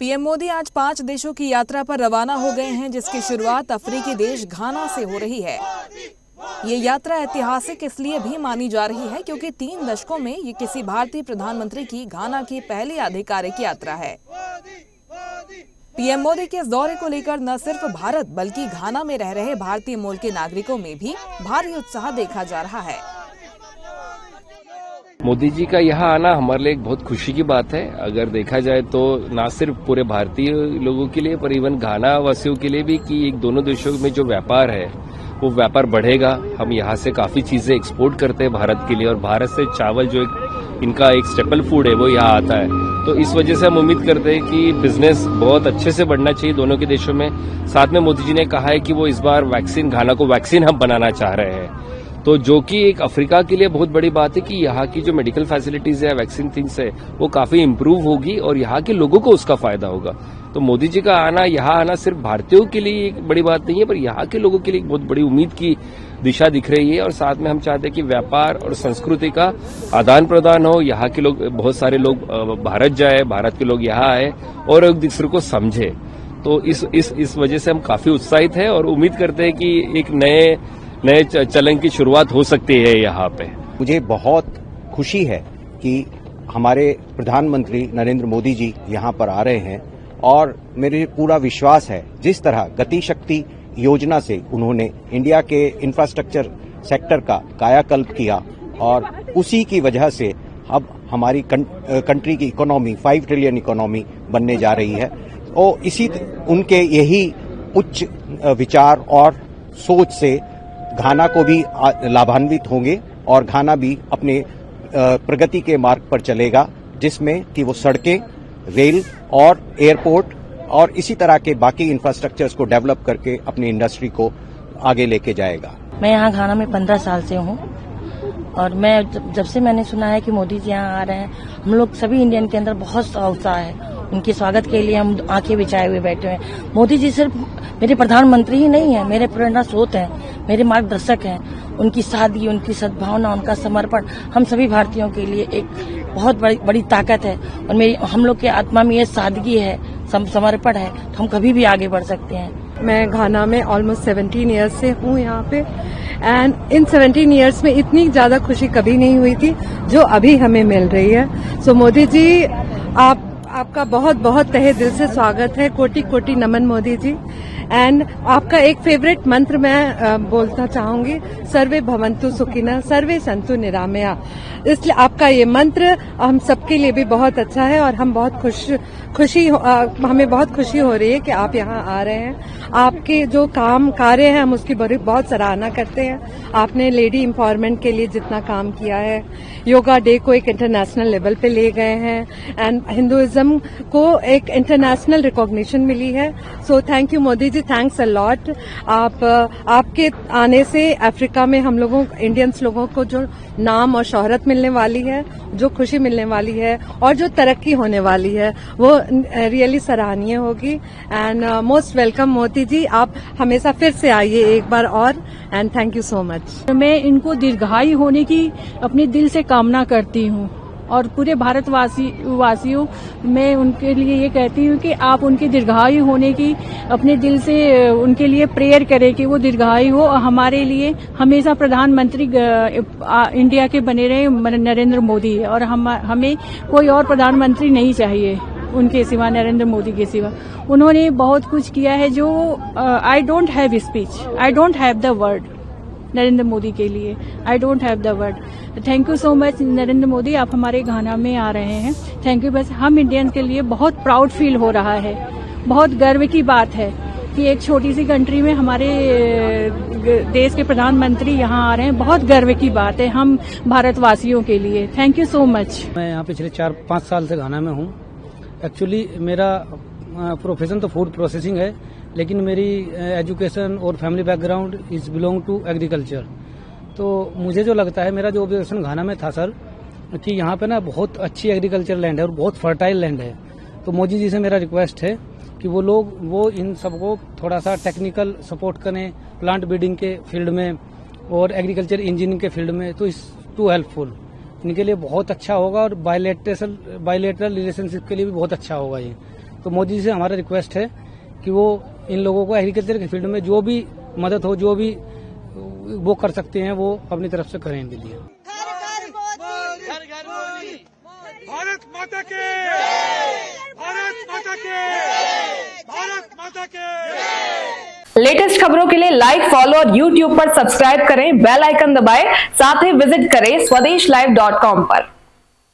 PM Modi आज 5 देशों की यात्रा पर रवाना हो गए हैं, जिसकी शुरुआत अफ्रीकी देश घाना से हो रही है। ये यात्रा ऐतिहासिक इसलिए भी मानी जा रही है क्योंकि 3 दशकों में ये किसी भारतीय प्रधानमंत्री की घाना की पहली आधिकारिक यात्रा है। पीएम मोदी के इस दौरे को लेकर न सिर्फ भारत बल्कि घाना में रह रहे भारतीय मूल के नागरिकों में भी भारी उत्साह देखा जा रहा है। मोदी जी का यहाँ आना हमारे लिए एक बहुत खुशी की बात है। अगर देखा जाए तो न सिर्फ पूरे भारतीय लोगों के लिए पर इवन घाना वासियों के लिए भी कि एक दोनों देशों में जो व्यापार है वो व्यापार बढ़ेगा। हम यहाँ से काफी चीजें एक्सपोर्ट करते हैं भारत के लिए और भारत से चावल जो इनका एक स्टेपल फूड है वो यहाँ आता है। तो इस वजह से हम उम्मीद करते हैं कि बिजनेस बहुत अच्छे से बढ़ना चाहिए दोनों के देशों में। साथ में मोदी जी ने कहा है कि वो इस बार घाना को वैक्सीन हब बनाना चाह रहे हैं, तो जो कि एक अफ्रीका के लिए बहुत बड़ी बात है कि यहाँ की जो मेडिकल फैसिलिटीज है, वैक्सीन थिंग्स है, वो काफी इम्प्रूव होगी और यहाँ के लोगों को उसका फायदा होगा। तो मोदी जी का यहाँ आना सिर्फ भारतीयों के लिए एक बड़ी बात नहीं है, पर यहाँ के लोगों के लिए एक बहुत बड़ी उम्मीद की दिशा दिख रही है। और साथ में हम चाहते हैं कि व्यापार और संस्कृति का आदान प्रदान हो। यहाँ के लोग, बहुत सारे लोग भारत जाए, भारत के लोग यहाँ आए और एक दूसरे को समझे। तो इस वजह से हम काफी उत्साहित है और उम्मीद करते हैं कि एक नए चलन की शुरुआत हो सकती है यहाँ पे। मुझे बहुत खुशी है कि हमारे प्रधानमंत्री नरेंद्र मोदी जी यहाँ पर आ रहे हैं और मेरे पूरा विश्वास है जिस तरह गति शक्ति योजना से उन्होंने इंडिया के इंफ्रास्ट्रक्चर सेक्टर का कायाकल्प किया और उसी की वजह से अब हमारी कंट्री की इकोनॉमी 5 ट्रिलियन इकोनॉमी बनने जा रही है। और इसी उनके यही उच्च विचार और सोच से घाना को भी लाभान्वित होंगे और घाना भी अपने प्रगति के मार्ग पर चलेगा, जिसमें कि वो सड़कें, रेल और एयरपोर्ट और इसी तरह के बाकी इंफ्रास्ट्रक्चर्स को डेवलप करके अपनी इंडस्ट्री को आगे लेके जाएगा। मैं यहाँ घाना में 15 साल से हूँ और मैं जब से मैंने सुना है कि मोदी जी यहाँ आ रहे हैं, हम लोग सभी इंडियन के अंदर बहुत उत्साह है। उनके स्वागत के लिए हम आंखें बिछाए हुए बैठे हैं। मोदी जी सिर्फ मेरे प्रधानमंत्री ही नहीं है, मेरे प्रेरणा स्रोत हैं, मेरे मार्गदर्शक हैं। उनकी सादगी, उनकी सद्भावना, उनका समर्पण हम सभी भारतीयों के लिए एक बहुत बड़ी ताकत है। और हम लोग के आत्मा में ये सादगी है, समर्पण है, तो हम कभी भी आगे बढ़ सकते हैं। मैं घाना में ऑलमोस्ट 17 ईयर्स से हूँ यहाँ पे एंड इन 17 ईयर्स में इतनी ज्यादा खुशी कभी नहीं हुई थी जो अभी हमें मिल रही है। सो मोदी जी, आपका बहुत बहुत तहे दिल से स्वागत है। कोटि कोटि नमन मोदी जी। एंड आपका एक फेवरेट मंत्र मैं बोलना चाहूंगी, सर्वे भवन्तु सुखिनः सर्वे सन्तु निरामया। इसलिए आपका ये मंत्र हम सबके लिए भी बहुत अच्छा है और हम बहुत हमें बहुत खुशी हो रही है कि आप यहाँ आ रहे हैं। आपके जो काम कार्य है हम उसकी बहुत सराहना करते हैं। आपने लेडी एम्पावरमेंट के लिए जितना काम किया है, योगा डे को एक इंटरनेशनल लेवल पे ले गए हैं एंड हिंदुइज्म को एक इंटरनेशनल रिकॉग्निशन मिली है। So thank you Modi ji, thanks a lot. आपके आने से अफ्रीका में हम लोगों इंडियंस लोगों को जो नाम और शोहरत मिलने वाली है, जो खुशी मिलने वाली है और जो तरक्की होने वाली है, वो रियली सराहनीय होगी। And most welcome Modi ji, आप हमेशा फिर से आइए एक बार और। And thank you so much. मैं इनको दीर्घायु होने की अपने दिल से कामना करती हूँ और पूरे भारतवासियों मैं उनके लिए ये कहती हूँ कि आप उनके दीर्घायु होने की अपने दिल से उनके लिए प्रेयर करें कि वो दीर्घायु हो और हमारे लिए हमेशा प्रधानमंत्री इंडिया के बने रहे नरेंद्र मोदी। और हमें कोई और प्रधानमंत्री नहीं चाहिए उनके सिवा, नरेंद्र मोदी के सिवा। उन्होंने बहुत कुछ किया है जो I don't have speech, I don't have the word Narendra Modi के लिए, I don't have the word. Thank you so much Narendra Modi, आप हमारे घाना में आ रहे हैं। Thank you. बस हम इंडियंस के लिए बहुत प्राउड फील हो रहा है, बहुत गर्व की बात है कि एक छोटी सी कंट्री में हमारे देश के प्रधानमंत्री यहाँ आ रहे हैं। बहुत गर्व की बात है हम भारतवासियों के लिए। Thank you so much. मैं यहाँ पिछले 4-5 साल से घाना में हूँ। एक्चुअली मेरा प्रोफेशन तो फूड प्रोसेसिंग है, लेकिन मेरी एजुकेशन और family background is belong to agriculture. तो मुझे जो लगता है, मेरा जो ऑब्जर्वेशन घाना में था सर, कि यहाँ पे ना बहुत अच्छी एग्रीकल्चर लैंड है और बहुत फर्टाइल लैंड है। तो मोदी जी से मेरा रिक्वेस्ट है कि वो इन सबको थोड़ा सा टेक्निकल सपोर्ट करें प्लांट ब्रीडिंग के फील्ड में और एग्रीकल्चर इंजीनियरिंग के फील्ड में। तो इस टू हेल्पफुल इनके लिए बहुत अच्छा होगा और बायलैटरल रिलेशनशिप के लिए भी बहुत अच्छा होगा ये। तो मोदी जी से हमारा रिक्वेस्ट है कि वो इन लोगों को एग्रीकल्चर के फील्ड में जो भी मदद हो, जो भी वो कर सकते हैं, वो अपनी तरफ से करें इनके लिए। भारत माता के, भारत माता के, भारत माता के। लेटेस्ट खबरों के लिए लाइक, फॉलो और YouTube पर सब्सक्राइब करें, बेल आइकन दबाएं, साथ ही विजिट करें swedeshlive.com पर।